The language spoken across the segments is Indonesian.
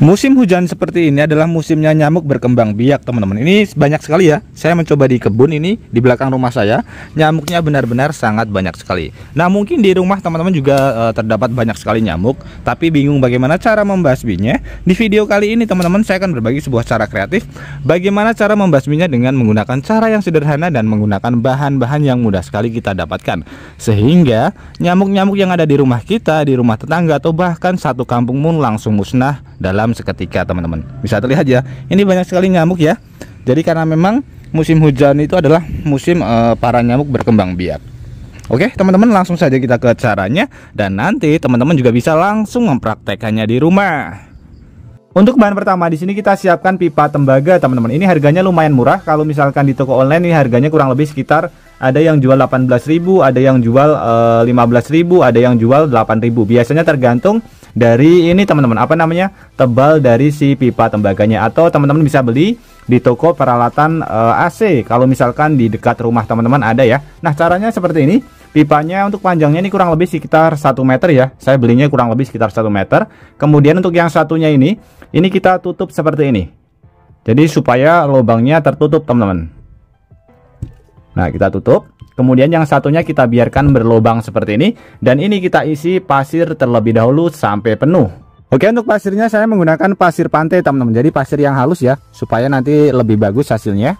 Musim hujan seperti ini adalah musimnya nyamuk berkembang biak, teman-teman. Ini banyak sekali ya. Saya mencoba di kebun ini di belakang rumah saya. Nyamuknya benar-benar sangat banyak sekali. Nah, mungkin di rumah teman-teman juga terdapat banyak sekali nyamuk, tapi bingung bagaimana cara membasminya. Di video kali ini teman-teman saya akan berbagi sebuah cara kreatif bagaimana cara membasminya dengan menggunakan cara yang sederhana dan menggunakan bahan-bahan yang mudah sekali kita dapatkan. Sehingga nyamuk-nyamuk yang ada di rumah kita, di rumah tetangga, atau bahkan satu kampung pun langsung musnah dalam seketika, teman-teman. Bisa terlihat ya, ini banyak sekali nyamuk ya. Jadi karena memang musim hujan itu adalah musim para nyamuk berkembang biak. Oke teman-teman, langsung saja kita ke caranya, dan nanti teman-teman juga bisa langsung mempraktekannya di rumah. Untuk bahan pertama di sini kita siapkan pipa tembaga, teman-teman. Ini harganya lumayan murah. Kalau misalkan di toko online ini harganya kurang lebih sekitar, ada yang jual 18.000, ada yang jual 15.000, ada yang jual 8.000. Biasanya tergantung dari ini teman-teman, apa namanya, tebal dari si pipa tembaganya. Atau teman-teman bisa beli di toko peralatan AC kalau misalkan di dekat rumah teman-teman ada ya. Nah, caranya seperti ini. Pipanya untuk panjangnya ini kurang lebih sekitar 1 meter ya. Saya belinya kurang lebih sekitar 1 meter. Kemudian untuk yang satunya ini kita tutup seperti ini. Jadi supaya lubangnya tertutup, teman-teman. Nah, kita tutup. Kemudian yang satunya kita biarkan berlubang seperti ini. Dan ini kita isi pasir terlebih dahulu sampai penuh. Oke, untuk pasirnya saya menggunakan pasir pantai, teman-teman. Jadi pasir yang halus ya, supaya nanti lebih bagus hasilnya.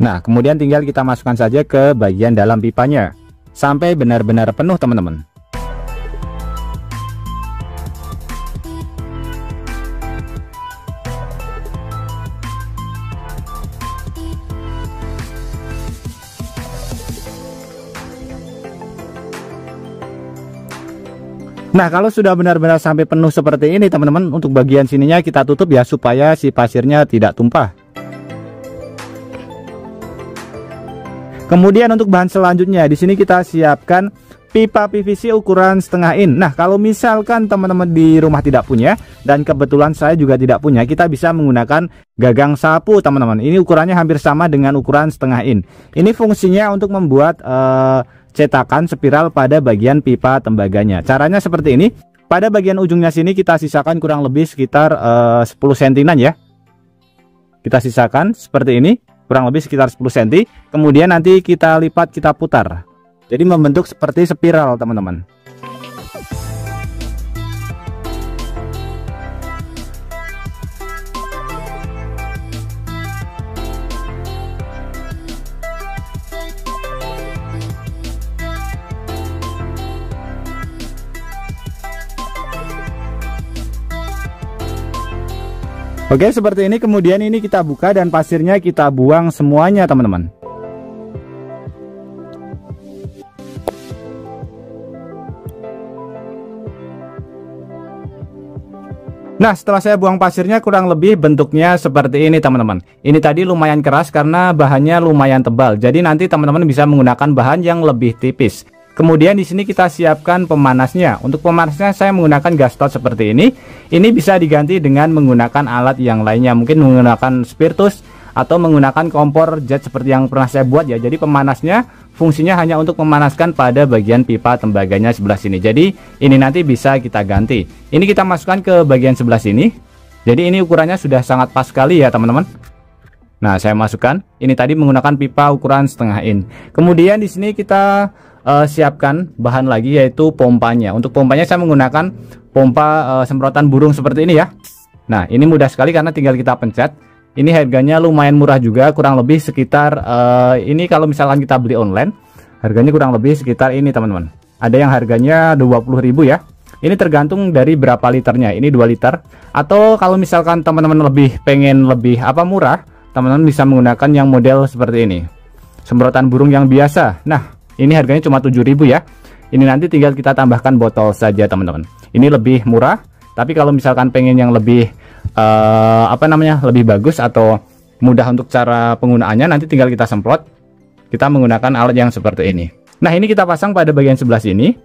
Nah, kemudian tinggal kita masukkan saja ke bagian dalam pipanya sampai benar-benar penuh, teman-teman. Nah, kalau sudah benar-benar sampai penuh seperti ini, teman-teman, untuk bagian sininya kita tutup ya, supaya si pasirnya tidak tumpah. Kemudian untuk bahan selanjutnya di sini kita siapkan pipa PVC ukuran setengah in. Nah, kalau misalkan teman-teman di rumah tidak punya, dan kebetulan saya juga tidak punya, kita bisa menggunakan gagang sapu, teman-teman. Ini ukurannya hampir sama dengan ukuran setengah in. Ini fungsinya untuk membuat cetakan spiral pada bagian pipa tembaganya. Caranya seperti ini. Pada bagian ujungnya sini kita sisakan kurang lebih sekitar 10 cm ya. Kita sisakan seperti ini, kurang lebih sekitar 10 cm. Kemudian nanti kita lipat, kita putar. Jadi membentuk seperti spiral, teman-teman. Oke, seperti ini. Kemudian ini kita buka dan pasirnya kita buang semuanya, teman-teman. Nah, setelah saya buang pasirnya kurang lebih bentuknya seperti ini, teman-teman. Ini tadi lumayan keras karena bahannya lumayan tebal. Jadi nanti teman-teman bisa menggunakan bahan yang lebih tipis. Kemudian di sini kita siapkan pemanasnya. Untuk pemanasnya saya menggunakan gas tot seperti ini. Ini bisa diganti dengan menggunakan alat yang lainnya. Mungkin menggunakan spiritus atau menggunakan kompor jet seperti yang pernah saya buat ya. Jadi pemanasnya fungsinya hanya untuk memanaskan pada bagian pipa tembaganya sebelah sini. Jadi ini nanti bisa kita ganti. Ini kita masukkan ke bagian sebelah sini. Jadi ini ukurannya sudah sangat pas sekali ya, teman-teman. Nah, saya masukkan. Ini tadi menggunakan pipa ukuran setengah in. Kemudian di sini kita siapkan bahan lagi, yaitu pompanya. Untuk pompanya saya menggunakan pompa semprotan burung seperti ini ya. Nah, ini mudah sekali karena tinggal kita pencet. Ini harganya lumayan murah juga, kurang lebih sekitar ini kalau misalkan kita beli online harganya kurang lebih sekitar ini, teman-teman. Ada yang harganya 20.000 ya. Ini tergantung dari berapa liternya. Ini 2 liter. Atau kalau misalkan teman-teman pengen lebih murah, teman-teman bisa menggunakan yang model seperti ini, semprotan burung yang biasa. Nah, ini harganya cuma 7.000 ya. Ini nanti tinggal kita tambahkan botol saja, teman-teman. Ini lebih murah. Tapi kalau misalkan pengen yang lebih lebih bagus atau mudah untuk cara penggunaannya, nanti tinggal kita semprot. Kita menggunakan alat yang seperti ini. Nah, ini kita pasang pada bagian sebelah sini.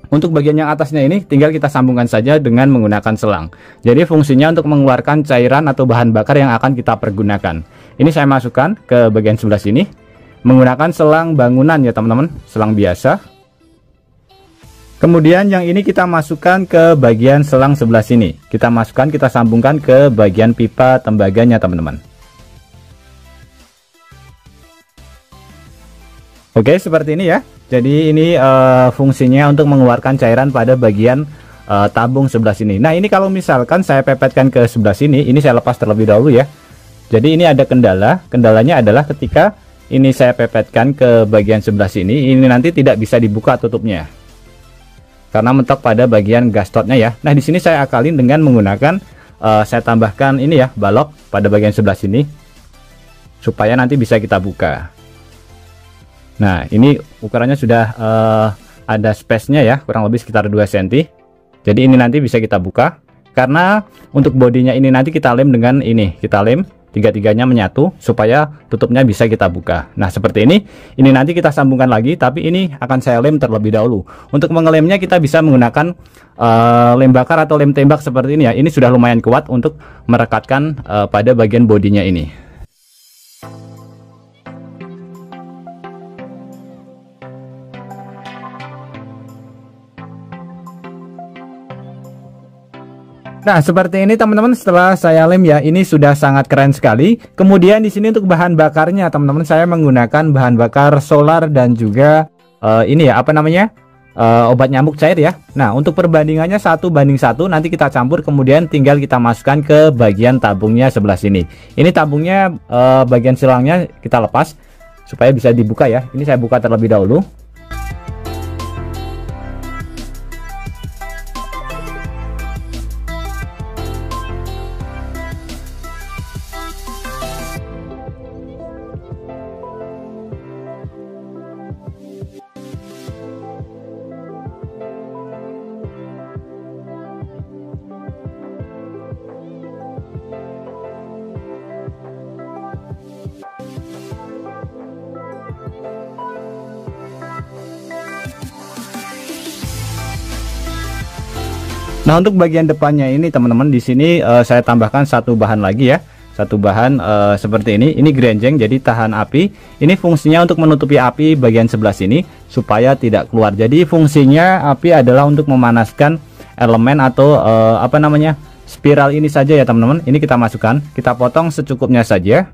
Untuk bagian yang atasnya ini tinggal kita sambungkan saja dengan menggunakan selang. Jadi fungsinya untuk mengeluarkan cairan atau bahan bakar yang akan kita pergunakan. Ini saya masukkan ke bagian sebelah sini menggunakan selang bangunan ya, teman-teman. Selang biasa. Kemudian yang ini kita masukkan ke bagian selang sebelah sini. Kita masukkan, kita sambungkan ke bagian pipa tembaganya teman-teman. Oke, seperti ini ya. Jadi ini fungsinya untuk mengeluarkan cairan pada bagian tabung sebelah sini. Nah, ini kalau misalkan saya pepetkan ke sebelah sini, ini saya lepas terlebih dahulu ya. Jadi ini ada kendala. Kendalanya adalah ketika ini saya pepetkan ke bagian sebelah sini, ini nanti tidak bisa dibuka tutupnya. Karena mentok pada bagian gastotnya ya. Nah, di sini saya akalin dengan menggunakan saya tambahkan ini ya, balok pada bagian sebelah sini supaya nanti bisa kita buka. Nah, ini ukurannya sudah ada space-nya ya, kurang lebih sekitar 2 cm. Jadi ini nanti bisa kita buka. Karena untuk bodinya ini nanti kita lem dengan ini, kita lem tiga-tiganya menyatu supaya tutupnya bisa kita buka. Nah, seperti ini. Ini nanti kita sambungkan lagi, tapi ini akan saya lem terlebih dahulu. Untuk mengelemnya kita bisa menggunakan lem bakar atau lem tembak seperti ini ya. Ini sudah lumayan kuat untuk merekatkan pada bagian bodinya ini. Nah, seperti ini teman-teman, setelah saya lem ya, ini sudah sangat keren sekali. Kemudian di sini untuk bahan bakarnya teman-teman, saya menggunakan bahan bakar solar dan juga ini ya, apa namanya? Obat nyamuk cair ya. Nah, untuk perbandingannya 1:1, nanti kita campur kemudian tinggal kita masukkan ke bagian tabungnya sebelah sini. Ini tabungnya bagian silangnya kita lepas supaya bisa dibuka ya. Ini saya buka terlebih dahulu. Nah, untuk bagian depannya ini teman-teman, di sini saya tambahkan satu bahan lagi ya. Satu bahan seperti ini. Ini grenjeng, jadi tahan api. Ini fungsinya untuk menutupi api bagian sebelah sini supaya tidak keluar. Jadi fungsinya api adalah untuk memanaskan elemen atau apa namanya, spiral ini saja ya teman-teman. Ini kita masukkan, kita potong secukupnya saja.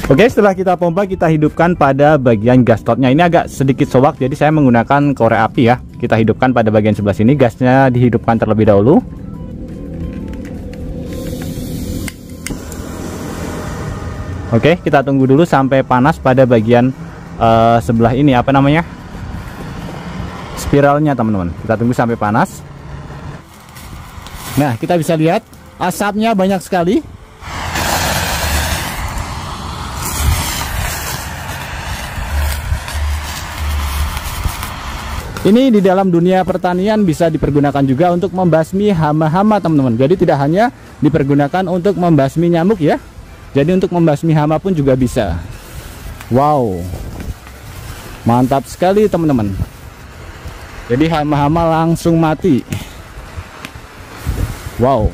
Oke, setelah kita pompa, kita hidupkan pada bagian gastotnya. Ini agak sedikit sobak, jadi saya menggunakan korek api ya. Kita hidupkan pada bagian sebelah sini, gasnya dihidupkan terlebih dahulu. Oke, kita tunggu dulu sampai panas pada bagian sebelah ini, apa namanya, spiralnya teman-teman. Kita tunggu sampai panas. Nah, kita bisa lihat asapnya banyak sekali. Ini di dalam dunia pertanian bisa dipergunakan juga untuk membasmi hama-hama teman-teman. Jadi tidak hanya dipergunakan untuk membasmi nyamuk ya. Jadi untuk membasmi hama pun juga bisa. Wow, mantap sekali teman-teman. Jadi hama-hama langsung mati. Wow.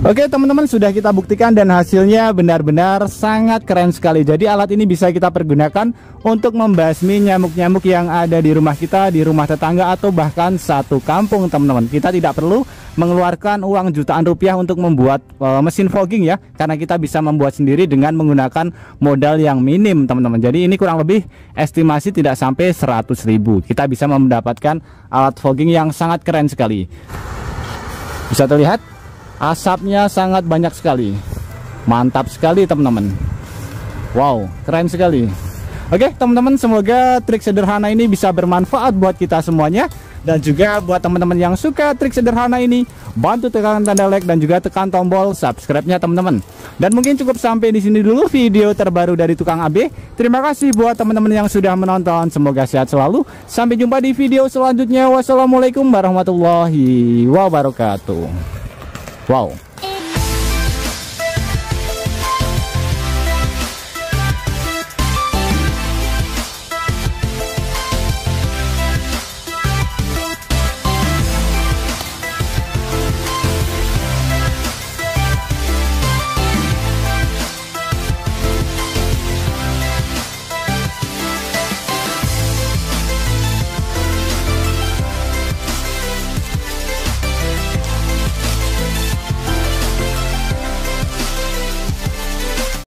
Oke teman-teman, sudah kita buktikan dan hasilnya benar-benar sangat keren sekali. Jadi alat ini bisa kita pergunakan untuk membasmi nyamuk-nyamuk yang ada di rumah kita, di rumah tetangga, atau bahkan satu kampung teman-teman. Kita tidak perlu mengeluarkan uang jutaan rupiah untuk membuat mesin fogging ya, karena kita bisa membuat sendiri dengan menggunakan modal yang minim teman-teman. Jadi ini kurang lebih estimasi tidak sampai 100.000. Kita bisa mendapatkan alat fogging yang sangat keren sekali. Bisa terlihat asapnya sangat banyak sekali. Mantap sekali teman-teman. Wow, keren sekali. Oke teman-teman, semoga trik sederhana ini bisa bermanfaat buat kita semuanya. Dan juga buat teman-teman yang suka trik sederhana ini, bantu tekan tanda like dan juga tekan tombol subscribe-nya teman-teman. Dan mungkin cukup sampai di sini dulu video terbaru dari Tukang AB. Terima kasih buat teman-teman yang sudah menonton. Semoga sehat selalu. Sampai jumpa di video selanjutnya. Wassalamualaikum warahmatullahi wabarakatuh. Wow.